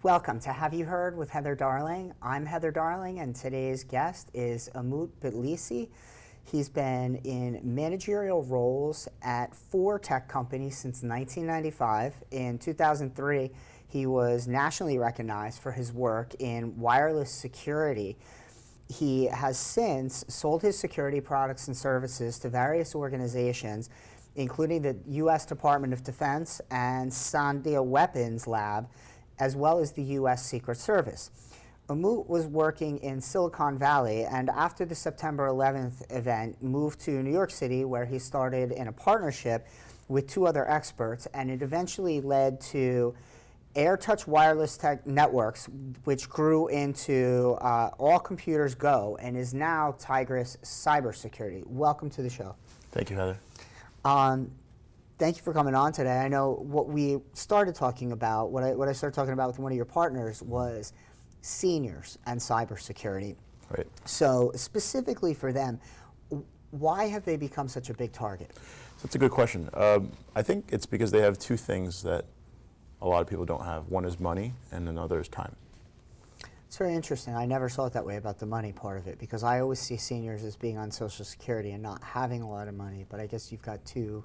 Welcome to Have You Heard with Heather Darling. I'm Heather Darling, and today's guest is Umut Bitlisli. He's been in managerial roles at 4 tech companies since 1995. In 2003, he was nationally recognized for his work in wireless security. He has since sold his security products and services to various organizations, including the U.S. Department of Defense and Sandia Weapons Lab, as well as the U.S. Secret Service. Umut was working in Silicon Valley, and after the September 11th event, moved to New York City, where he started in a partnership with 2 other experts, and it eventually led to AirTouch Wireless Tech Networks, which grew into All Computers Go, and is now Tigris Cybersecurity. Welcome to the show. Thank you, Heather. Thank you for coming on today. I know what we started talking about, what I started talking about with one of your partners was seniors and cybersecurity. Right. So specifically for them, why have they become such a big target? That's a good question. I think it's because they have 2 things that a lot of people don't have. One is money, and another is time. It's very interesting. I never saw it that way about the money part of it, because I always see seniors as being on Social Security and not having a lot of money, but I guess you've got 2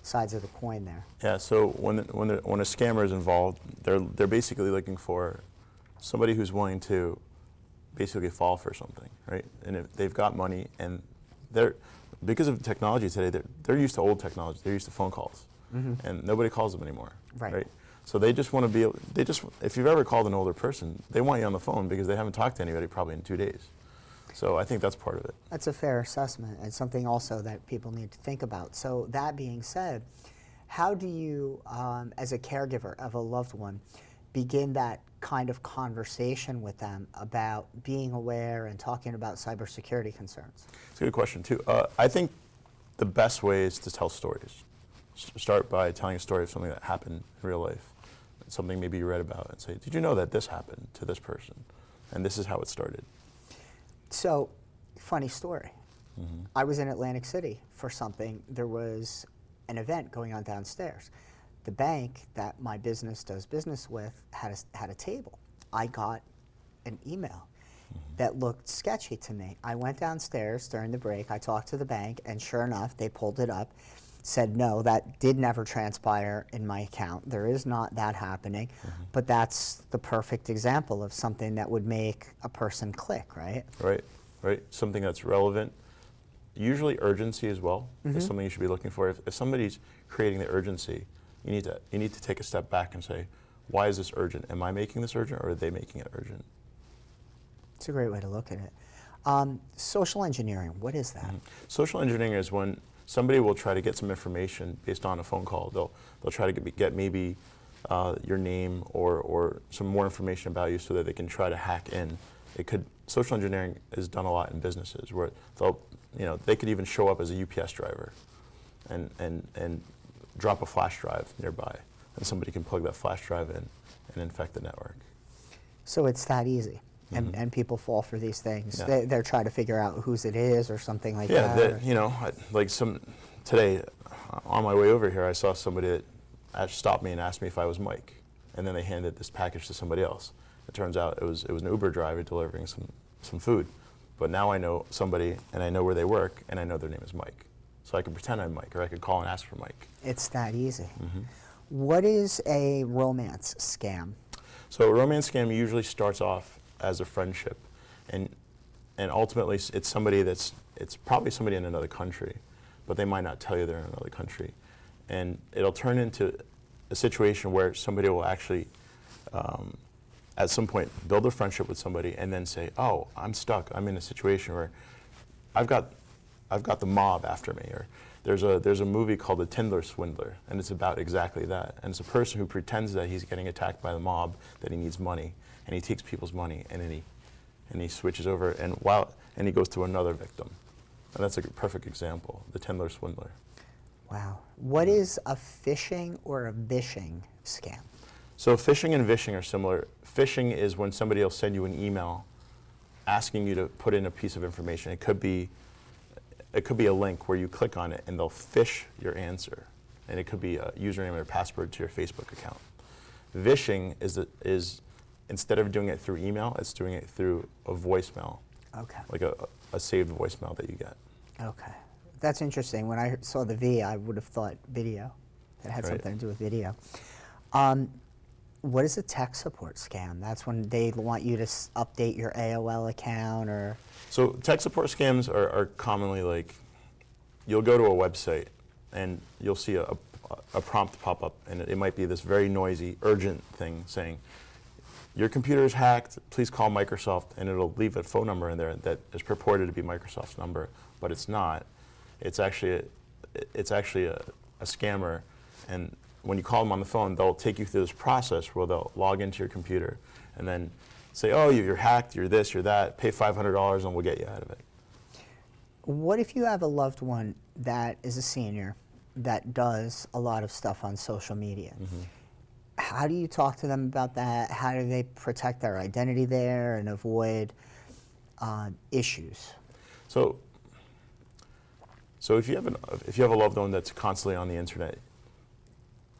sides of the coin there. Yeah, so when a scammer is involved, they're basically looking for somebody who's willing to basically fall for something, right? And if they've got money, and because of technology today, they're used to old technology. They're used to phone calls, and nobody calls them anymore, right? So they just want to be. If you've ever called an older person, they want you on the phone because they haven't talked to anybody probably in 2 days. So I think that's part of it. That's a fair assessment, and something also that people need to think about. So that being said, how do you, as a caregiver of a loved one, begin that kind of conversation with them about being aware and talking about cybersecurity concerns? It's a good question, too. I think the best way is to tell stories. Start by telling a story of something that happened in real life, something maybe you read about, and say, did you know that this happened to this person? And this is how it started. So, funny story. I was in Atlantic City for something. There was an event going on downstairs. The bank that my business does business with had a table. I got an email that looked sketchy to me. I went downstairs during the break. I talked to the bank, and sure enough, they pulled it up, said, no, that did never transpire in my account. There is not that happening. But that's the perfect example of something that would make a person click, right? Right. Something that's relevant. Usually urgency as well is something you should be looking for. If somebody's creating the urgency, you need to take a step back and say, why is this urgent? Am I making this urgent, or are they making it urgent? It's a great way to look at it. Social engineering, what is that? Social engineering is when somebody will try to get some information based on a phone call. They'll try to get maybe your name or some more information about you so that they can try to hack in. Social engineering is done a lot in businesses where they could even show up as a UPS driver and drop a flash drive nearby, and somebody can plug that flash drive in and infect the network. So it's that easy. And people fall for these things. Yeah. They're trying to figure out whose it is or something like that. Yeah, today on my way over here, I saw somebody that stopped me and asked me if I was Mike, and then they handed this package to somebody else. It turns out it was an Uber driver delivering some food, but now I know somebody, and I know where they work, and I know their name is Mike. So I can pretend I'm Mike, or I could call and ask for Mike. It's that easy. What is a romance scam? So a romance scam usually starts off as a friendship, and ultimately it's probably somebody in another country, but they might not tell you they're in another country, and it'll turn into a situation where somebody will actually at some point build a friendship with somebody and then say, oh, I'm stuck, I'm in a situation where I've got the mob after me. Or there's a movie called The Tinder Swindler, and it's about exactly that. And it's a person who pretends that he's getting attacked by the mob, that he needs money, and he takes people's money, and he switches over, and he goes to another victim. And that's a perfect example, The Tinder Swindler. Wow. What is a phishing or a vishing scam? So phishing and vishing are similar. Phishing is when somebody will send you an email asking you to put in a piece of information. It could be a link where you click on it and they'll phish your answer. And it could be a username or password to your Facebook account. Vishing is instead of doing it through email, it's doing it through a voicemail, Okay. like a saved voicemail that you get. Okay. That's interesting. When I saw the V, I would have thought video. That had Right. something to do with video. What is a tech support scam? That's when they want you to update your AOL account or. So tech support scams are commonly like, you'll go to a website and you'll see a prompt pop up, and it might be this very noisy, urgent thing saying, your computer is hacked, please call Microsoft, and it'll leave a phone number in there that is purported to be Microsoft's number, but it's not. It's actually a scammer, and when you call them on the phone, they'll take you through this process where they'll log into your computer and then say, oh, you're hacked, you're this, you're that, pay $500 and we'll get you out of it. What if you have a loved one that is a senior that does a lot of stuff on social media? How do you talk to them about that? How do they protect their identity there and avoid issues? So if you have a loved one that's constantly on the internet,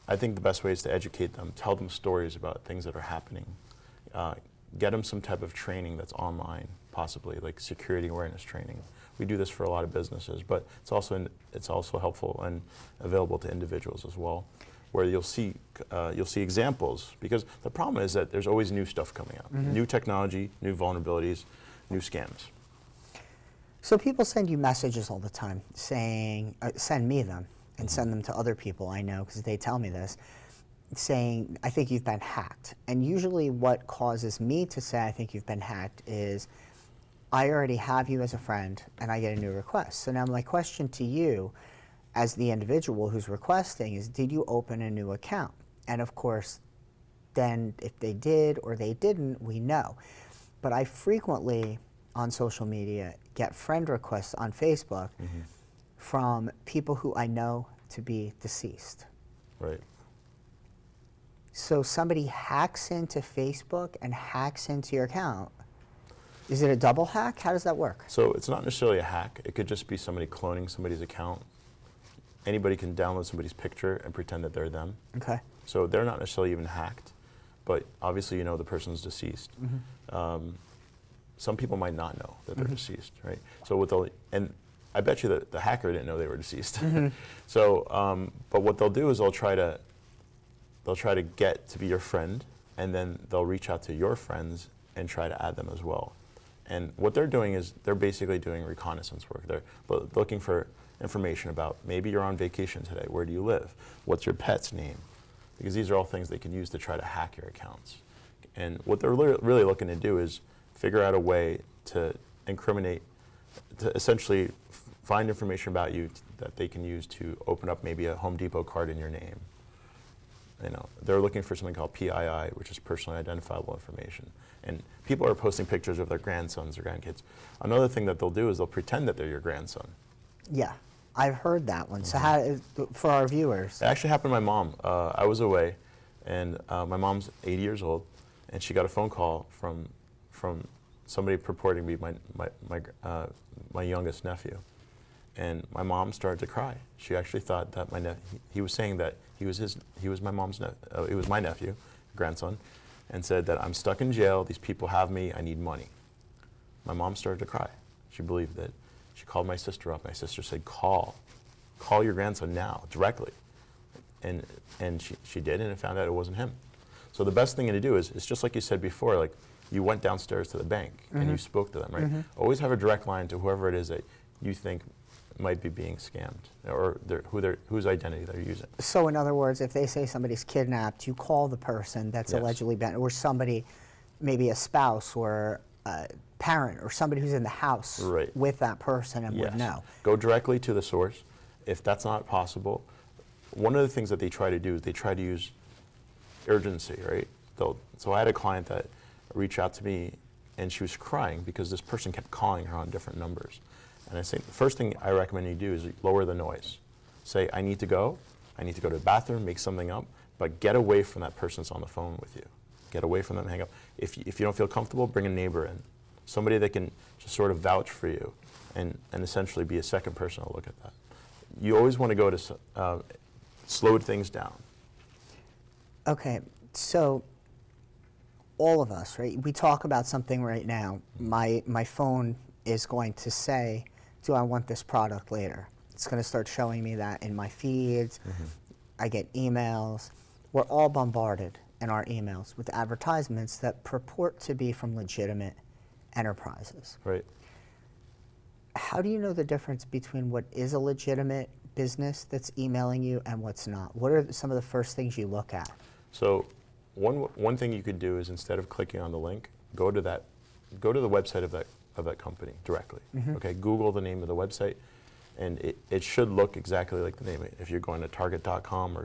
I think the best way is to educate them, tell them stories about things that are happening, get them some type of training that's online, possibly like security awareness training. We do this for a lot of businesses, but it's also helpful and available to individuals as well, where you'll see examples, because the problem is that there's always new stuff coming out, new technology, new vulnerabilities, new scams. So people send you messages all the time saying, send me them and send them to other people I know because they tell me this, saying, I think you've been hacked. And usually what causes me to say I think you've been hacked is I already have you as a friend and I get a new request. So now my question to you as the individual who's requesting is, did you open a new account? And of course, then if they did or they didn't, we know. But I frequently on social media get friend requests on Facebook from people who I know to be deceased. Right. So somebody hacks into Facebook and hacks into your account. Is it a double hack? How does that work? So it's not necessarily a hack. It could just be somebody cloning somebody's account. Anybody can download somebody's picture and pretend that they're them. Okay. So they're not necessarily even hacked, but obviously you know the person's deceased. Some people might not know that they're deceased, right? So and I bet you that the hacker didn't know they were deceased. So, but what they'll do is they'll try to get to be your friend, and then they'll reach out to your friends and try to add them as well. And what they're doing is they're basically doing reconnaissance work. They're looking for information about, maybe you're on vacation today, where do you live? What's your pet's name? Because these are all things they can use to try to hack your accounts. And what they're really looking to do is figure out a way to incriminate, to essentially find information about you that they can use to open up maybe a Home Depot card in your name. You know, they're looking for something called PII, which is personally identifiable information. And people are posting pictures of their grandsons or grandkids. Another thing that they'll do is they'll pretend that they're your grandson. Yeah, I've heard that one. So how, for our viewers? It actually happened to my mom. I was away, and my mom's 80 years old, and she got a phone call from somebody purporting to be my youngest nephew. And my mom started to cry. She actually thought that he was saying that he was my nephew, grandson, and said that I'm stuck in jail, these people have me, I need money. My mom started to cry. She believed it. She called my sister up. My sister said, call your grandson now, directly. And she did, and it found out it wasn't him. So the best thing to do is just like you said before, like you went downstairs to the bank and you spoke to them, right? Always have a direct line to whoever it is that you think might be being scammed, or whose identity they're using. So in other words, if they say somebody's kidnapped, you call the person that's allegedly been, or somebody, maybe a spouse or a parent or somebody who's in the house with that person and would know. Go directly to the source. If that's not possible, one of the things that they try to do is they try to use urgency, right? So I had a client that reached out to me, and she was crying because this person kept calling her on different numbers. And I say, the first thing I recommend you do is lower the noise. Say, I need to go to the bathroom, make something up, but get away from that person that's on the phone with you. Get away from them, hang up. If you don't feel comfortable, bring a neighbor in. Somebody that can just sort of vouch for you and essentially be a second person to look at that. You always want to go to slow things down. Okay, so all of us, right? We talk about something right now. My phone is going to say, do I want this product later? It's going to start showing me that in my feeds. I get emails. We're all bombarded in our emails with advertisements that purport to be from legitimate enterprises. Right. How do you know the difference between what is a legitimate business that's emailing you and what's not? What are some of the first things you look at? So one thing you could do is, instead of clicking on the link, go to the website of that company directly. Okay, Google the name of the website, and it should look exactly like the name. If you're going to Target.com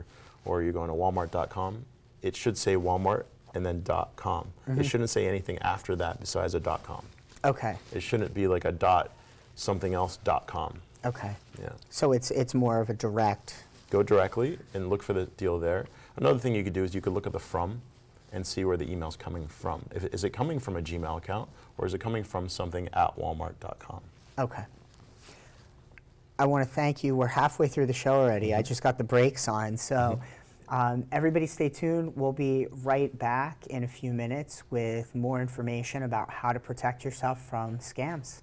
or you're going to Walmart.com, it should say Walmart and then .com. It shouldn't say anything after that besides a .com. Okay. It shouldn't be like a dot something else .com. Okay. Yeah. So it's more of a direct. Go directly and look for the deal there. Another thing you could do is you could look at the from and see where the email's coming from. Is it coming from a Gmail account, or is it coming from something at walmart.com? Okay. I want to thank you. We're halfway through the show already. I just got the brakes on. So everybody stay tuned. We'll be right back in a few minutes with more information about how to protect yourself from scams.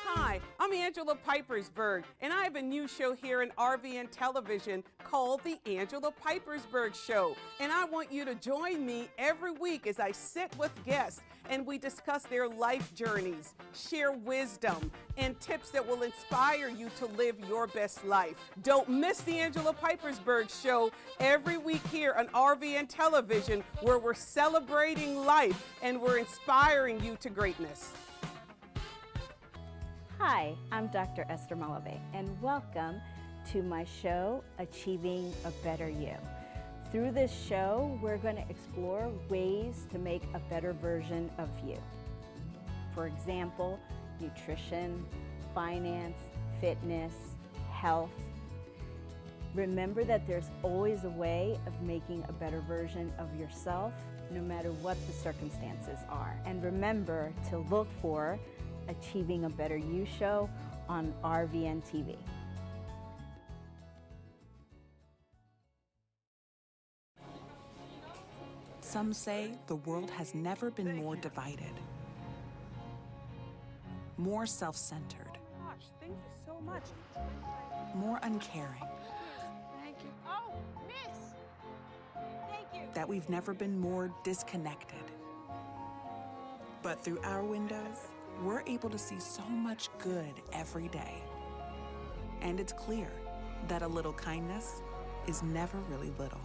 Hi, I'm Angela Pipersberg, and I have a new show here in RVN Television called The Angela Pipersberg Show. And I want you to join me every week as I sit with guests and we discuss their life journeys, share wisdom, and tips that will inspire you to live your best life. Don't miss The Angela Pipersberg Show every week here on RVN Television, where we're celebrating life and we're inspiring you to greatness. Hi, I'm Dr. Esther Malave, and welcome to my show, Achieving a Better You. Through this show, we're going to explore ways to make a better version of you. For example, nutrition, finance, fitness, health. Remember that there's always a way of making a better version of yourself, no matter what the circumstances are. And remember to look for Achieving a Better You show on RVN TV. Some say the world has never been more divided, more self-centered, Gosh, thank you so much. more uncaring, Thank you. Oh, miss. Thank you. that we've never been more disconnected. But through our windows, we're able to see so much good every day. And it's clear that a little kindness is never really little.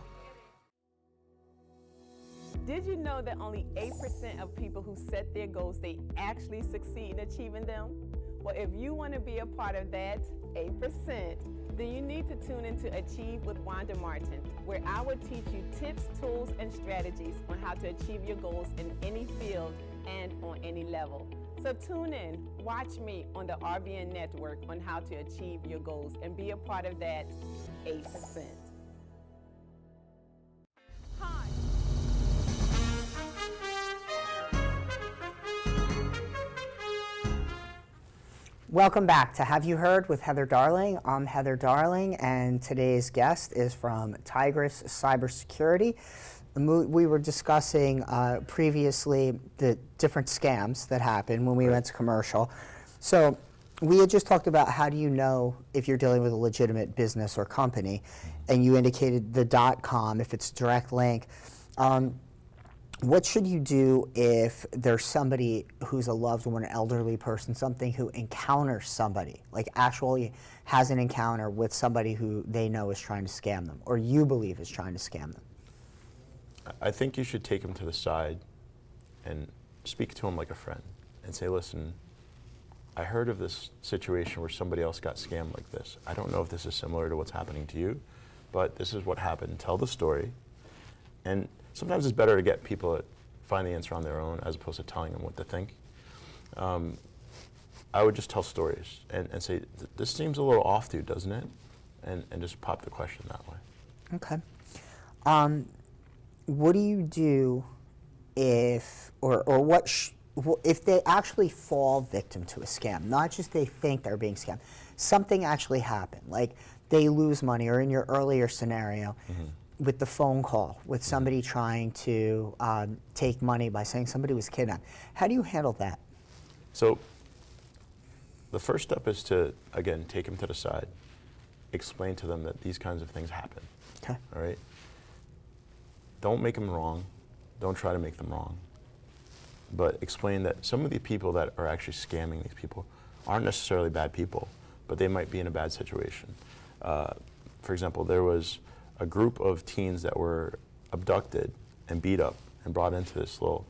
Did you know that only 8% of people who set their goals, they actually succeed in achieving them? Well, if you want to be a part of that 8%, then you need to tune into Achieve with Wanda Martin, where I will teach you tips, tools, and strategies on how to achieve your goals in any field and on any level. So tune in, watch me on the RVN network on how to achieve your goals and be a part of that 8%. Hi. Welcome back to Have You Heard with Heather Darling. I'm Heather Darling, and today's guest is from Tigress Cybersecurity. We were discussing previously the different scams that happen when we went to commercial. So we had just talked about how do you know if you're dealing with a legitimate business or company, and you indicated the .com if it's a direct link. What should you do if there's somebody who's a loved one, an elderly person, something who encounters somebody, like actually has an encounter with somebody who they know is trying to scam them, or you believe is trying to scam them? I think you should take him to the side and speak to him like a friend and say, listen, I heard of this situation where somebody else got scammed like this. I don't know if this is similar to what's happening to you, but this is what happened. Tell the story. And sometimes it's better to get people to find the answer on their own as opposed to telling them what to think. I would just tell stories and say, this seems a little off to you, doesn't it? And just pop the question that way. Okay. What do you do if, if they actually fall victim to a scam? Not just they think they're being scammed. Something actually happened. Like they lose money, or in your earlier scenario, with the phone call, with somebody trying to take money by saying somebody was kidnapped. How do you handle that? So the first step is to, again, take them to the side, explain to them that these kinds of things happen. Okay. All right? Don't make them wrong. Don't try to make them wrong. But explain that some of the people that are actually scamming these people aren't necessarily bad people, but they might be in a bad situation. For example, there was a group of teens that were abducted and beat up and brought into this little,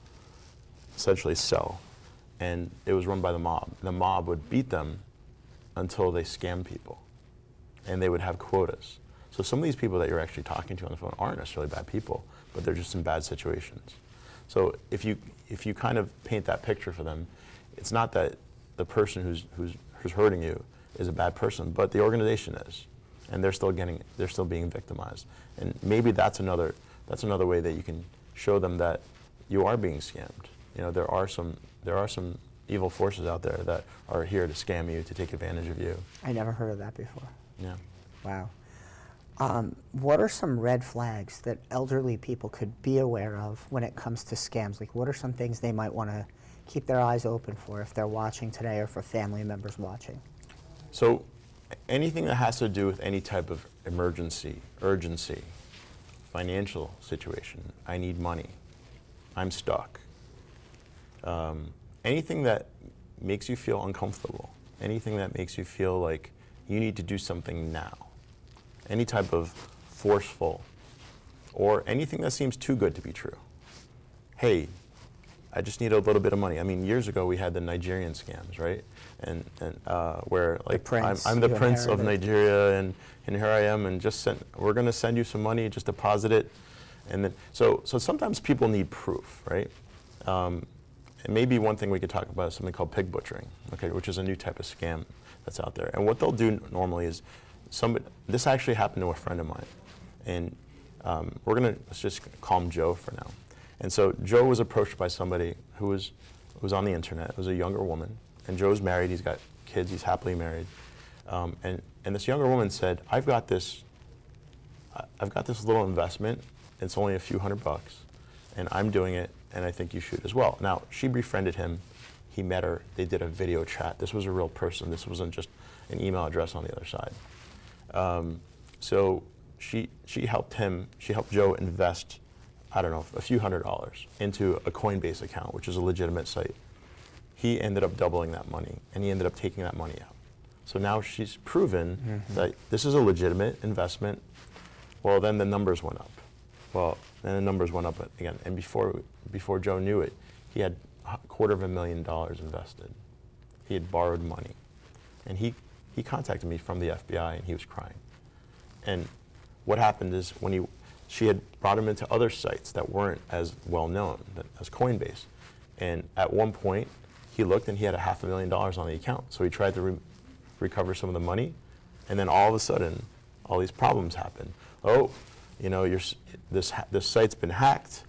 essentially, cell. And it was run by the mob. The mob would beat them until they scammed people. And they would have quotas. So some of these people that you're actually talking to on the phone aren't necessarily bad people, but they're just in bad situations. So if you kind of paint that picture for them, it's not that the person who's hurting you is a bad person, but the organization is, and they're still being victimized. And maybe that's another way that you can show them that you are being scammed. You know, there are some evil forces out there that are here to scam you, to take advantage of you. I never heard of that before. Yeah. Wow. What are some red flags that elderly people could be aware of when it comes to scams? Like, what are some things they might want to keep their eyes open for if they're watching today, or for family members watching? So anything that has to do with any type of emergency, urgency, financial situation, I need money, I'm stuck. Anything that makes you feel uncomfortable, anything that makes you feel like you need to do something now, any type of forceful, or anything that seems too good to be true. Hey, I just need a little bit of money. I mean, years ago we had the Nigerian scams, right? And where, like, prince, I'm the you prince of inherited. Nigeria, and here I am, and we're going to send you some money, just deposit it. And then, so sometimes people need proof, right? And maybe one thing we could talk about is something called pig butchering, okay, which is a new type of scam that's out there. And what they'll do normally is, this actually happened to a friend of mine, and let's just call him Joe for now. And so Joe was approached by somebody who was on the internet. It was a younger woman, and Joe's married. He's got kids. He's happily married. And this younger woman said, I've got this little investment. It's only a few $100, and I'm doing it, and I think you should as well. Now, she befriended him. He met her. They did a video chat. This was a real person. This wasn't just an email address on the other side. So she helped Joe invest, I don't know, a few $100s into a Coinbase account, which is a legitimate site. He ended up doubling that money, and he ended up taking that money out. So now she's proven that this is a legitimate investment. Well, then the numbers went up. Well, then the numbers went up again. And before Joe knew it, he had $250,000 invested. He had borrowed money. And he contacted me from the FBI, and he was crying. And what happened is, she had brought him into other sites that weren't as well known as Coinbase. And at one point, he looked and he had $500,000 on the account. So he tried to recover some of the money, and then all of a sudden, all these problems happened. Oh, you know, this site's been hacked.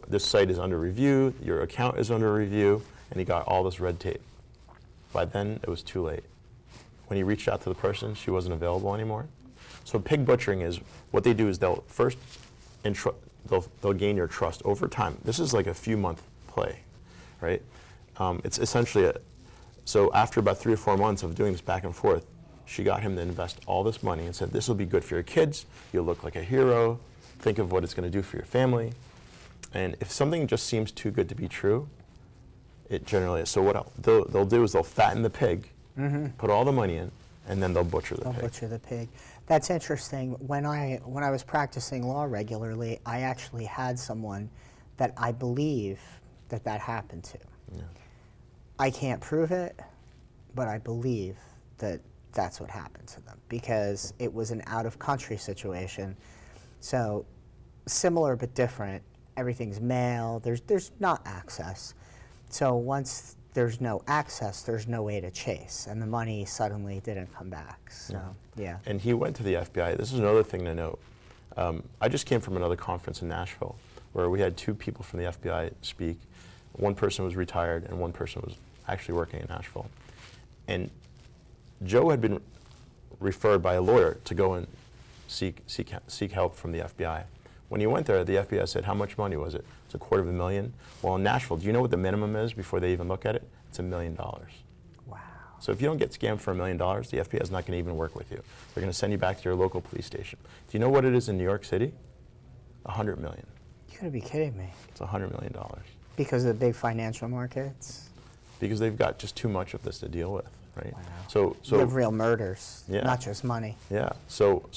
This site is under review. Your account is under review, and he got all this red tape. By then, it was too late. When he reached out to the person, she wasn't available anymore. So pig butchering is, what they do is they'll first, they'll gain your trust over time. This is like a few month play, right? It's essentially so after about 3 or 4 months of doing this back and forth, she got him to invest all this money and said, this will be good for your kids. You'll look like a hero. Think of what it's going to do for your family. And if something just seems too good to be true, it generally is. So what they'll do is they'll fatten the pig, put all the money in, and then they'll butcher the pig. They'll butcher the pig. That's interesting. When I was practicing law regularly, I actually had someone that I believe that happened to. Yeah. I can't prove it, but I believe that that's what happened to them, because it was an out-of-country situation. So similar but different. Everything's mail. There's not access. So once there's no access, there's no way to chase, and the money suddenly didn't come back. So yeah. And he went to the FBI. This is another thing to note. I just came from another conference in Nashville where we had 2 people from the FBI speak. One person was retired, and one person was actually working in Nashville. And Joe had been referred by a lawyer to go and seek help from the FBI. When he went there, the FBI said, how much money was it? It's $250,000. Well, in Nashville, do you know what the minimum is before they even look at it? It's $1 million. Wow. So if you don't get scammed for $1 million, the FBI is not going to even work with you. They're going to send you back to your local police station. Do you know what it is in New York City? $100 million. You gotta be kidding me. It's $100 million. Because of the big financial markets? Because they've got just too much of this to deal with, right? Wow. So You have real murders, Yeah. not just money. yeah. So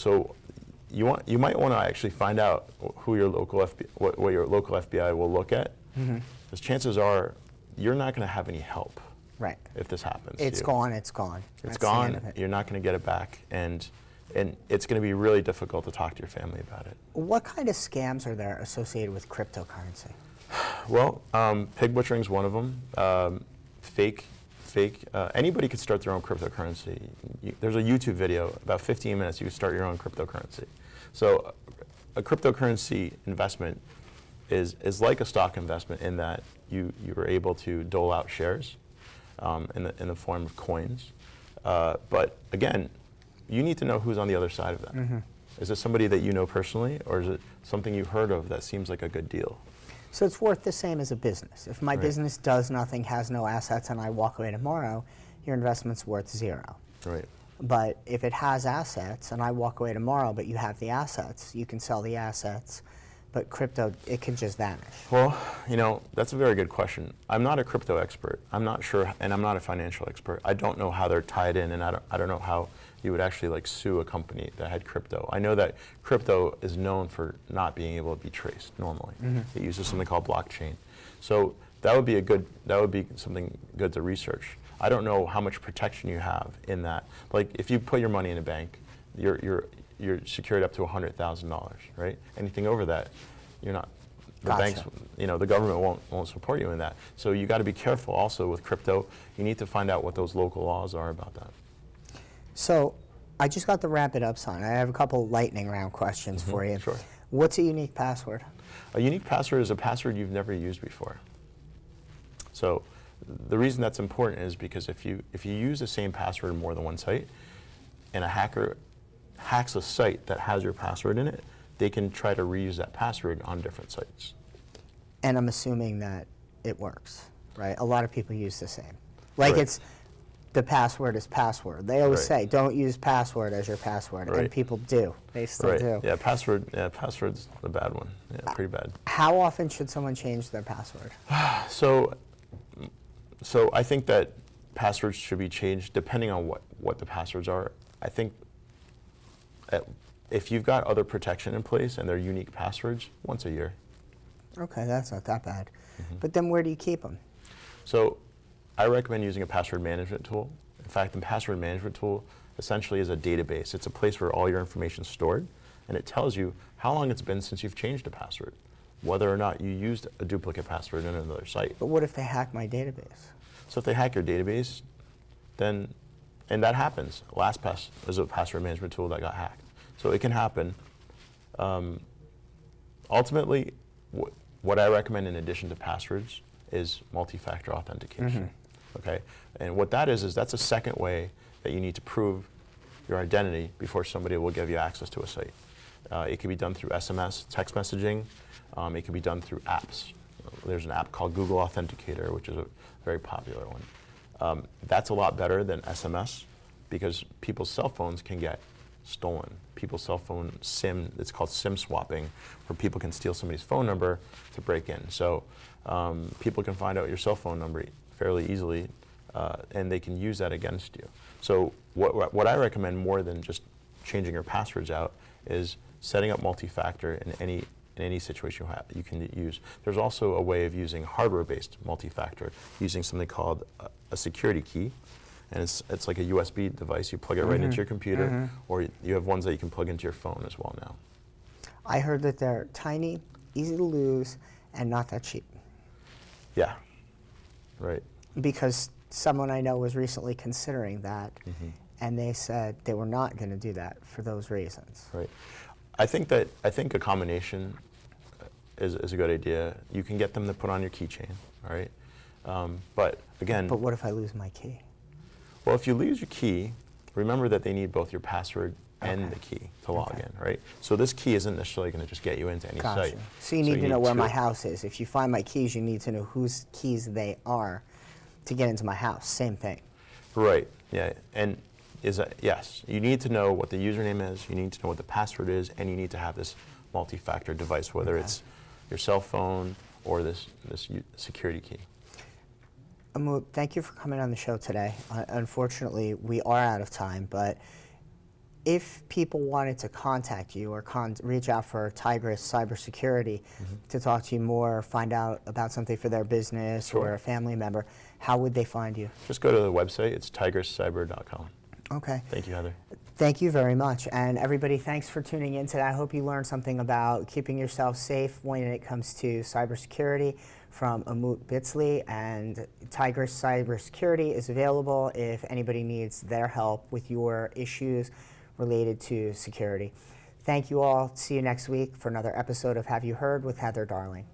you might want to actually find out who your local what your local FBI will look at, because chances are you're not going to have any help Right. if this happens. to It's you. gone, it's gone. It's That's the end gone. of it. You're not going to get it back, and it's going to be really difficult to talk to your family about it. What kind of scams are there associated with cryptocurrency? Well, pig butchering's one of them. Fake. Anybody could start their own cryptocurrency. There's a YouTube video, about 15 minutes. You can start your own cryptocurrency. So, a cryptocurrency investment is like a stock investment in that you are able to dole out shares in the form of coins. But again, you need to know who's on the other side of that. Is it somebody that you know personally, or is it something you've heard of that seems like a good deal? So it's worth the same as a business. If my Right. business does nothing, has no assets, and I walk away tomorrow, your investment's worth zero. Right. But if it has assets and I walk away tomorrow, but you have the assets, you can sell the assets. But crypto, it can just vanish. Well, that's a very good question. I'm not a crypto expert. I'm not sure, and I'm not a financial expert. I don't know how they're tied in, and I don't know how you would actually sue a company that had crypto. I know that crypto is known for not being able to be traced normally. It uses something called blockchain. So that would be something good to research. I don't know how much protection you have in that. Like if you put your money in a bank, you're secured up to $100,000, right? Anything over that, you're not. The Gotcha. banks, the government won't support you in that. So you got to be careful also with crypto. You need to find out what those local laws are about that. So I just got the wrap it up sign. I have a couple lightning round questions for you. Sure. What's a unique password? A unique password is a password you've never used before. So the reason that's important is because if you use the same password in more than one site, and a hacker hacks a site that has your password in it, they can try to reuse that password on different sites. And I'm assuming that it works, right? A lot of people use the same. Like Right. it's, the password is password. They always Right. say, don't use password as your password. And Right. people do. They still do. Yeah, password's a bad one. Yeah, pretty bad. How often should someone change their password? So I think that passwords should be changed depending on what the passwords are. I think if you've got other protection in place and they're unique passwords, once a year. Okay, that's not that bad. But then where do you keep them? So I recommend using a password management tool. In fact, the password management tool essentially is a database. It's a place where all your information is stored, and it tells you how long it's been since you've changed a password, whether or not you used a duplicate password in another site. But what if they hack my database? So if they hack your database, and that happens. LastPass is a password management tool that got hacked. So it can happen. Ultimately, what I recommend in addition to passwords is multi-factor authentication. Okay, and what that is that's a second way that you need to prove your identity before somebody will give you access to a site. It can be done through SMS, text messaging. It can be done through apps. There's an app called Google Authenticator, which is a very popular one. That's a lot better than SMS because people's cell phones can get stolen. People's cell phone SIM, it's called SIM swapping, where people can steal somebody's phone number to break in. So people can find out your cell phone number fairly easily, and they can use that against you. So what I recommend more than just changing your passwords out is setting up multi-factor in any situation you can use. There's also a way of using hardware-based multi-factor, using something called a security key. And it's like a USB device. You plug it right into your computer, or you have ones that you can plug into your phone as well now. I heard that they're tiny, easy to lose, and not that cheap. Yeah, right. Because someone I know was recently considering that, and they said they were not going to do that for those reasons. Right. I think a combination is a good idea. You can get them to put on your keychain, all right? But again, But what if I lose my key? well, if you lose your key, remember that they need both your password and the key to log in, right? So this key isn't necessarily going to just get you into any Gotcha. site. So you need to know where two. my house is. If you find my keys, you need to know whose keys they are to get into my house. Same thing. Right, yeah, and yes, you need to know what the username is, you need to know what the password is, and you need to have this multi-factor device, whether it's your cell phone or this security key. Umut, thank you for coming on the show today. Unfortunately, we are out of time, but if people wanted to contact you or reach out for Tigris Cybersecurity to talk to you more, find out about something for their business or a family member, how would they find you? Just go to the website, it's tigriscyber.com. Okay. Thank you, Heather. Thank you very much. And everybody, thanks for tuning in today. I hope you learned something about keeping yourself safe when it comes to cybersecurity from Umut Bitlisli. And Tigris Cybersecurity is available if anybody needs their help with your issues related to security. Thank you all. See you next week for another episode of Have You Heard with Heather Darling.